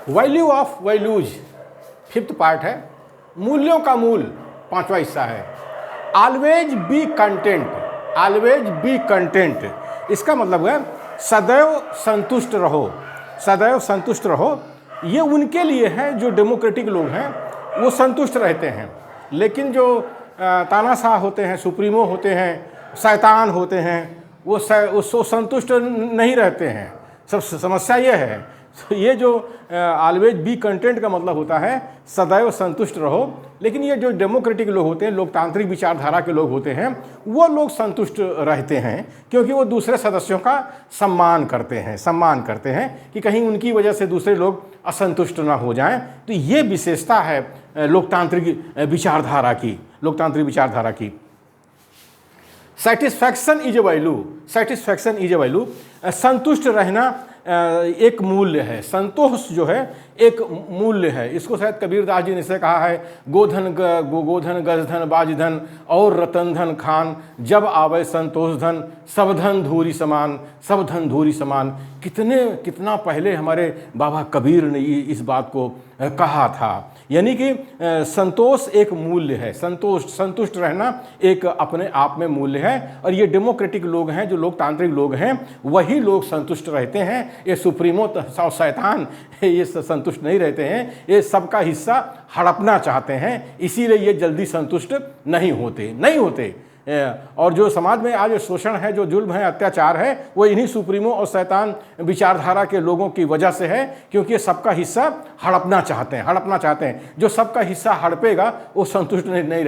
Value of values 5th part है। मूल्यों का मूल 5वां हिस्सा है। Always be content, always be content, इसका मतलब है सदैव संतुष्ट रहो, सदैव संतुष्ट रहो। ये उनके लिए है जो डेमोक्रेटिक लोग हैं, वो संतुष्ट रहते हैं। लेकिन जो तानाशाह होते हैं, सुप्रीमो होते हैं, शैतान होते हैं, वो संतुष्ट नहीं रहते हैं। सब समस्या ये है। तो ये जो ऑलवेज बी कंटेंट का मतलब होता है सदैव संतुष्ट रहो। लेकिन ये जो डेमोक्रेटिक लोग होते हैं, लोकतांत्रिक विचारधारा के लोग होते हैं, वो लोग संतुष्ट रहते हैं क्योंकि वो दूसरे सदस्यों का सम्मान करते हैं कि कहीं उनकी वजह से दूसरे लोग असंतुष्ट ना हो जाएं। तो ये विशेषता है लोकतांत्रिक विचारधारा की। Satisfaction is a value, satisfaction is a value, संतुष्ट रहना एक मूल्य है। संतोष जो है एक मूल्य है। इसको शायद कबीरदास जी ने इसे कहा है, गोधन गजधन बाजधन और रतन धन खान, जब आवे संतोष धन सब धन धूरी समान, सब धन धूरी समान। कितना पहले हमारे बाबा कबीर ने इस बात को कहा था। यानी कि संतोष एक मूल्य है, संतुष्ट रहना एक अपने आप में मूल्य है। और ये डेमोक्रेटिक लोग हैं, जो लोकतांत्रिक लोग हैं, वही लोग संतुष्ट रहते हैं। ये सुप्रीमो शैतान ये संतुष्ट नहीं रहते हैं, ये सबका हिस्सा हड़पना चाहते हैं, इसीलिए ये जल्दी संतुष्ट नहीं होते। और जो समाज में आज शोषण है, जो जुल्म है, अत्याचार है, वो इन्हीं सुप्रीमो और शैतान विचारधारा के लोगों की वजह से है, क्योंकि ये सबका हिस्सा हड़पना चाहते हैं। जो सबका हिस्सा हड़पेगा वो संतुष्ट नहीं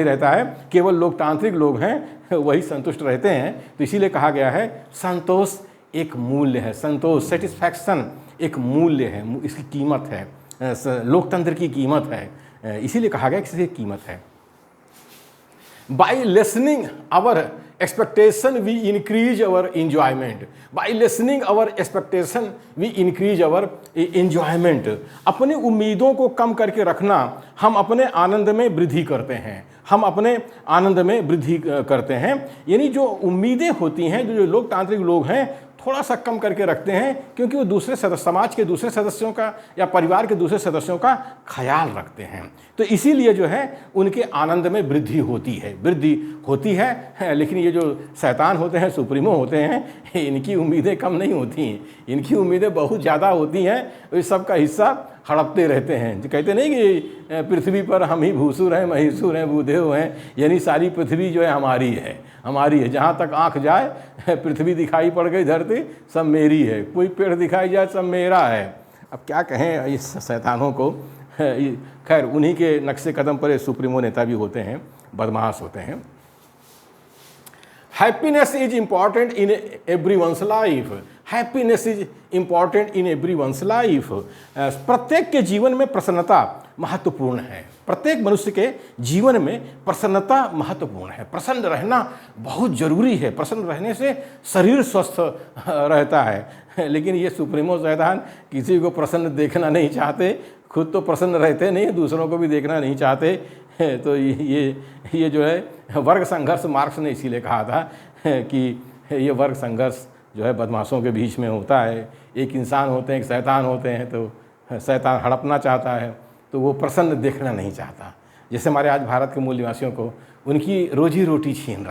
रहता है। केवल लोकतांत्रिक लोग हैं वही संतुष्ट रहते हैं। तो इसीलिए कहा गया है संतोष एक मूल्य है, संतोष सेटिस्फैक्शन एक मूल्य है, इसकी कीमत है, लोकतंत्र की कीमत है। इसीलिए कहा गया कि इसकी कीमत है। By lessening our expectation, we increase our enjoyment. By lessening our expectation, we increase our enjoyment. अपनी उम्मीदों को कम करके रखना, हम अपने आनंद में वृद्धि करते हैं। यानी जो उम्मीदें होती हैं, जो लोकतांत्रिक लोग हैं, थोड़ा सा कम करके रखते हैं, क्योंकि वो समाज के दूसरे सदस्यों का या परिवार के दूसरे सदस्यों का ख्याल रखते हैं। तो इसीलिए जो है उनके आनंद में वृद्धि होती है। लेकिन ये जो शैतान होते हैं, सुप्रीमो होते हैं, इनकी उम्मीदें कम नहीं होती हैं, इनकी उम्मीदें बहुत ज़्यादा होती हैं। इस सब का हिस्सा हड़पते रहते हैं। जो कहते नहीं कि पृथ्वी पर हम ही भूसुर हैं, महिषुर हैं, भूदेव हैं, यानी सारी पृथ्वी जो है हमारी है। जहाँ तक आँख जाए पृथ्वी दिखाई पड़ गई, धरती सब मेरी है, कोई पेड़ दिखाई जाए सब मेरा है। अब क्या कहें इस शैतानों को। खैर उन्हीं के नक्शे कदम पर सुप्रीमो नेता भी होते हैं, बदमाश होते हैं। Happiness is important in everyone's life, happiness is important in everyone's life. प्रत्येक के जीवन में प्रसन्नता महत्वपूर्ण है। प्रत्येक मनुष्य के जीवन में प्रसन्नता महत्वपूर्ण है। प्रसन्न रहना बहुत जरूरी है। प्रसन्न रहने से शरीर स्वस्थ रहता है। लेकिन ये सुप्रीमो शैतान किसी को प्रसन्न देखना नहीं चाहते, खुद तो प्रसन्न रहते नहीं, दूसरों को भी देखना नहीं चाहते। तो ये जो है वर्ग संघर्ष, मार्क्स ने इसीलिए कहा था कि ये वर्ग संघर्ष जो है बदमाशों के बीच में होता है। एक इंसान होते हैं, एक शैतान होते हैं, तो शैतान हड़पना चाहता है, तो वो प्रसन्न देखना नहीं चाहता। जैसे हमारे आज भारत के मूल निवासियों को उनकी रोजी रोटी छीन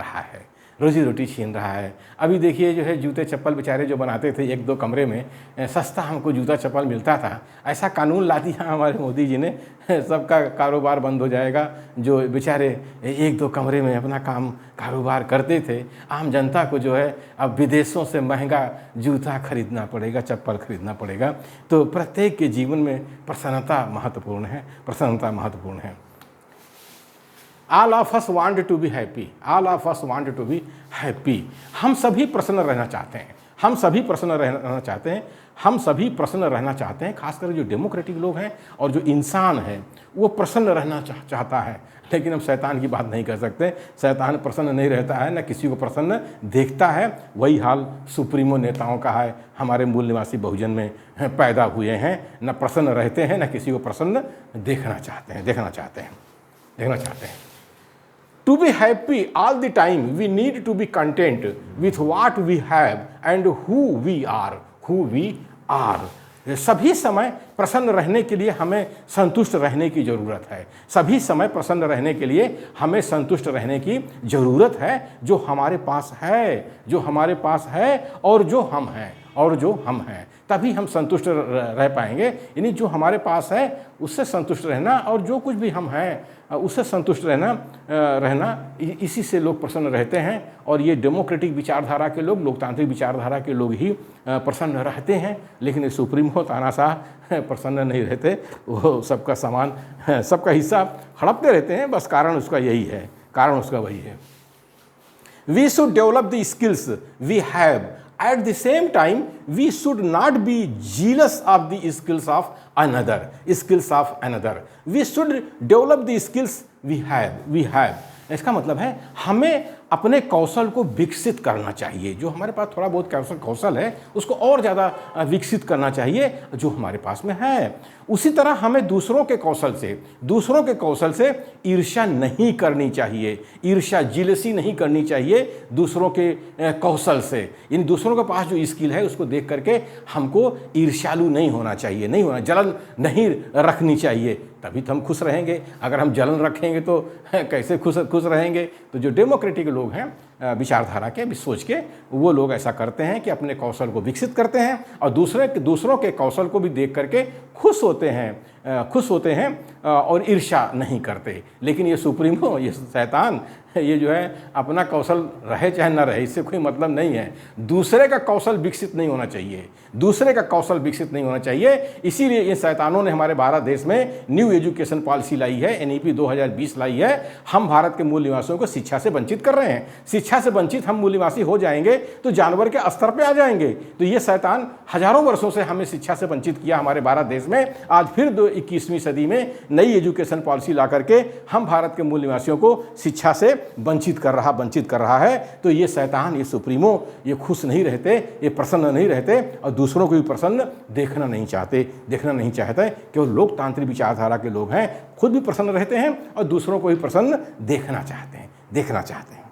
रहा है। अभी देखिए जो है जूते चप्पल बेचारे जो बनाते थे, 1-2 कमरे में सस्ता हमको जूता चप्पल मिलता था, ऐसा कानून ला दिया हमारे मोदी जी ने, सबका कारोबार बंद हो जाएगा। जो बेचारे 1-2 कमरे में अपना कारोबार करते थे, आम जनता को जो है अब विदेशों से महंगा जूता खरीदना पड़ेगा, चप्पल खरीदना पड़ेगा। तो प्रत्येक के जीवन में प्रसन्नता महत्वपूर्ण है। All of us want to be happy. हम सभी प्रसन्न रहना चाहते हैं। खासकर जो डेमोक्रेटिक लोग हैं और जो इंसान है वो प्रसन्न रहना चाहता है। लेकिन हम शैतान की बात नहीं कर सकते। शैतान प्रसन्न नहीं रहता है, न किसी को प्रसन्न देखता है। वही हाल सुप्रीमो नेताओं का है। हमारे मूल निवासी बहुजन में पैदा हुए हैं, न प्रसन्न रहते हैं, न किसी को प्रसन्न देखना चाहते हैं। To be happy all the time, we need to be content with what we have and who we are. सभी समय प्रसन्न रहने के लिए हमें संतुष्ट रहने की ज़रूरत है। सभी समय प्रसन्न रहने के लिए हमें संतुष्ट रहने की ज़रूरत है। जो हमारे पास है, जो हमारे पास है और जो हम हैं, और जो हम हैं, तभी हम संतुष्ट रह पाएंगे। यानी जो हमारे पास है उससे संतुष्ट रहना, और जो कुछ भी हम हैं उससे संतुष्ट रहना इसी से लोग प्रसन्न रहते हैं। और ये डेमोक्रेटिक विचारधारा के लोग, लोकतांत्रिक विचारधारा के लोग ही प्रसन्न रहते हैं। लेकिन सुप्रीमो तानाशाह प्रसन्न नहीं रहते, वो सबका सामान, सबका हिस्सा हड़पते रहते हैं। बस कारण उसका यही है, कारण उसका वही है। We should develop the skills we have. At the same time, we should not be jealous of the skills of another. We should develop the skills we have. इसका मतलब है हमें अपने कौशल को विकसित करना चाहिए। जो हमारे पास थोड़ा बहुत कौशल है उसको और ज़्यादा विकसित करना चाहिए जो हमारे पास में है। उसी तरह हमें दूसरों के कौशल से ईर्ष्या नहीं करनी चाहिए, ईर्ष्या जिलसी नहीं करनी चाहिए दूसरों के कौशल से। इन दूसरों के पास जो स्किल है उसको देख करके हमको ईर्ष्यालु नहीं होना चाहिए, जलन नहीं रखनी चाहिए, तभी तो हम खुश रहेंगे। अगर हम जलन रखेंगे तो कैसे खुश रहेंगे। तो जो डेमोक्रेटिक लोग हैं विचारधारा के, सोच के, वो लोग ऐसा करते हैं कि अपने कौशल को विकसित करते हैं और दूसरों के कौशल को भी देख करके खुश होते हैं और ईर्ष्या नहीं करते। लेकिन ये सुप्रीमो, ये शैतान, ये जो है अपना कौशल रहे चाहे ना रहे, इससे कोई मतलब नहीं है। दूसरे का कौशल विकसित नहीं होना चाहिए, इसीलिए इन शैतानों ने हमारे भारत देश में न्यू एजुकेशन पॉलिसी लाई है, NEP 2020 लाई है। हम भारत के मूल निवासियों को शिक्षा से वंचित कर रहे हैं। शिक्षा से वंचित हम मूल निवासी हो जाएंगे तो जानवर के स्तर पे आ जाएंगे। तो ये शैतान हजारों वर्षों से हमें शिक्षा से वंचित किया हमारे भारत देश में। आज फिर 21वीं सदी में नई एजुकेशन पॉलिसी ला करके हम भारत के मूल निवासियों को शिक्षा से वंचित कर रहा है। तो ये शैतान, ये सुप्रीमो, ये खुश नहीं रहते, ये प्रसन्न नहीं रहते और दूसरों को भी प्रसन्न देखना नहीं चाहते। केवल लोकतांत्रिक विचारधारा के लोग हैं, खुद भी प्रसन्न रहते हैं और दूसरों को भी प्रसन्न देखना चाहते हैं।